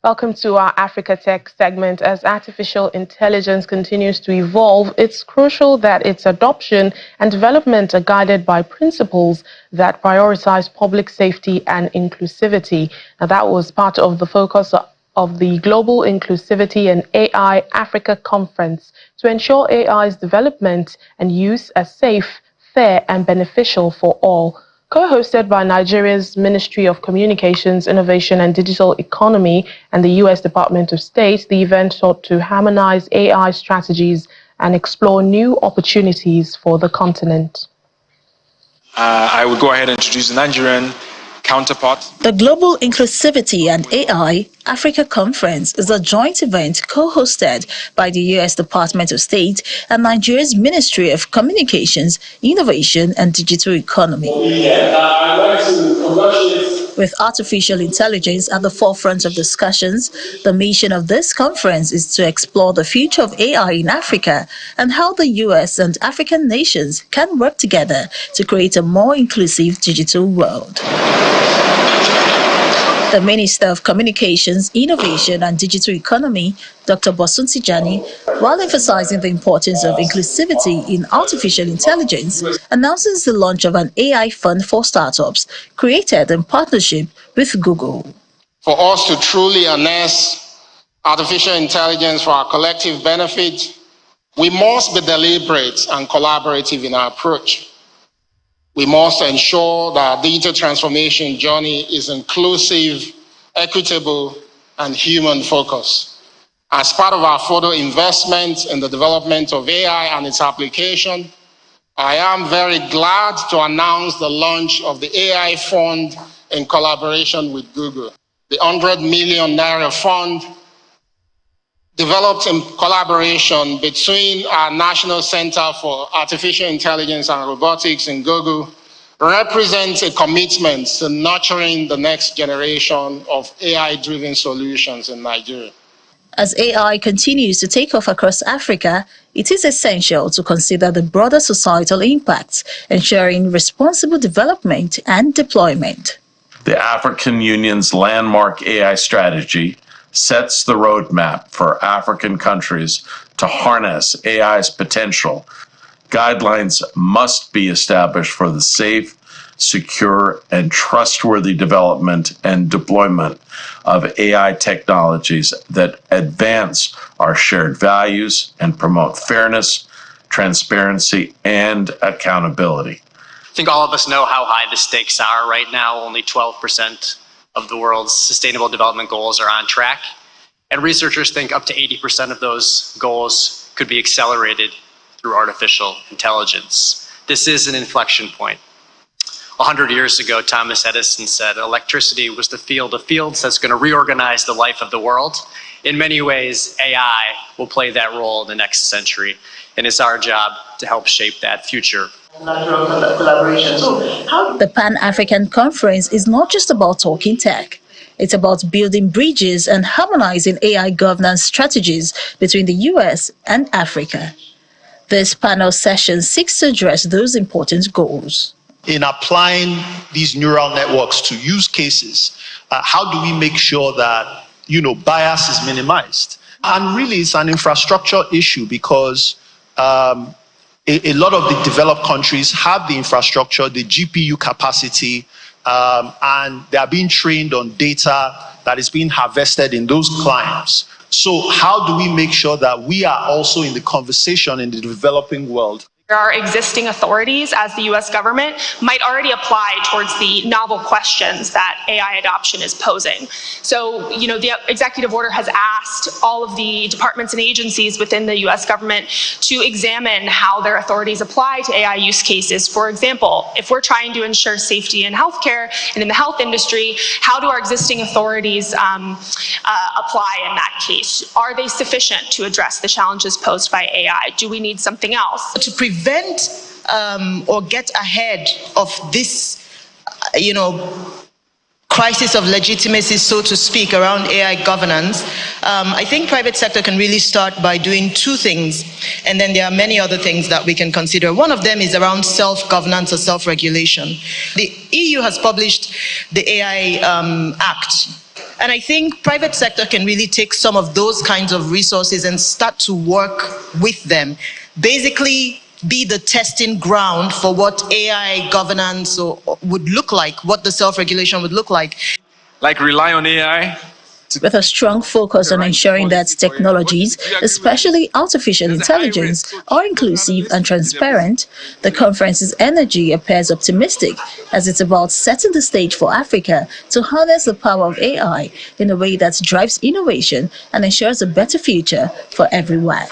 Welcome to our Africa Tech segment. As artificial intelligence continues to evolve, it's crucial that its adoption and development are guided by principles that prioritize public safety and inclusivity. Now, that was part of the focus of the Global Inclusivity and AI Africa Conference to ensure AI's development and use are safe, fair, and beneficial for all. Co-hosted by Nigeria's Ministry of Communications, Innovation and Digital Economy and the U.S. Department of State, the event sought to harmonize AI strategies and explore new opportunities for the continent. I would go ahead and introduce the Nigerian counterpart. The Global Inclusivity and AI Africa Conference is a joint event co-hosted by the U.S. Department of State and Nigeria's Ministry of Communications, Innovation and Digital Economy. I'd like to congratulate. With artificial intelligence at the forefront of discussions, the mission of this conference is to explore the future of AI in Africa and how the U.S. and African nations can work together to create a more inclusive digital world. The Minister of Communications, Innovation and Digital Economy, Dr. Bosun Tijani, while emphasizing the importance of inclusivity in artificial intelligence, announces the launch of an AI fund for startups created in partnership with Google. For us to truly harness artificial intelligence for our collective benefit, we must be deliberate and collaborative in our approach. We must ensure that our digital transformation journey is inclusive, equitable, and human-focused. As part of our further investment in the development of AI and its application, I am very glad to announce the launch of the AI Fund in collaboration with Google. The 100 million Naira fund, developed in collaboration between our National Center for Artificial Intelligence and Robotics and Google, represents a commitment to nurturing the next generation of AI-driven solutions in Nigeria. As AI continues to take off across Africa, it is essential to consider the broader societal impacts, ensuring responsible development and deployment. The African Union's landmark AI strategy sets the roadmap for African countries to harness AI's potential. Guidelines must be established for the safe, secure, and trustworthy development and deployment of AI technologies that advance our shared values and promote fairness, transparency, and accountability. I think all of us know how high the stakes are right now. Only 12% of the world's sustainable development goals are on track. And researchers think up to 80% of those goals could be accelerated through artificial intelligence. This is an inflection point. 100 years ago, Thomas Edison said electricity was the field of fields that's going to reorganize the life of the world. In many ways, AI will play that role in the next century, and it's our job to help shape that future. The Pan-African Conference is not just about talking tech. It's about building bridges and harmonizing AI governance strategies between the U.S. and Africa. This panel session seeks to address those important goals. In applying these neural networks to use cases, how do we make sure that, bias is minimized? And really, it's an infrastructure issue because a lot of the developed countries have the infrastructure, the GPU capacity, and they are being trained on data that is being harvested in those clients. So how do we make sure that we are also in the conversation in the developing world? Our existing authorities as the U.S. government might already apply towards the novel questions that AI adoption is posing. So, the executive order has asked all of the departments and agencies within the U.S. government to examine how their authorities apply to AI use cases. For example, if we're trying to ensure safety in healthcare and in the health industry, how do our existing authorities apply in that case? Are they sufficient to address the challenges posed by AI? Do we need something else? To prevent or get ahead of this, crisis of legitimacy, so to speak, around AI governance, I think private sector can really start by doing two things, and then there are many other things that we can consider. One of them is around self-governance or self-regulation. The EU has published the AI Act, And I think private sector can really take some of those kinds of resources and start to work with them. Basically, be the testing ground for what AI governance would look like, what the self-regulation would look like. Like rely on AI. With a strong focus on ensuring that technologies, especially artificial intelligence, are inclusive and transparent, the conference's energy appears optimistic, as it's about setting the stage for Africa to harness the power of AI in a way that drives innovation and ensures a better future for everyone.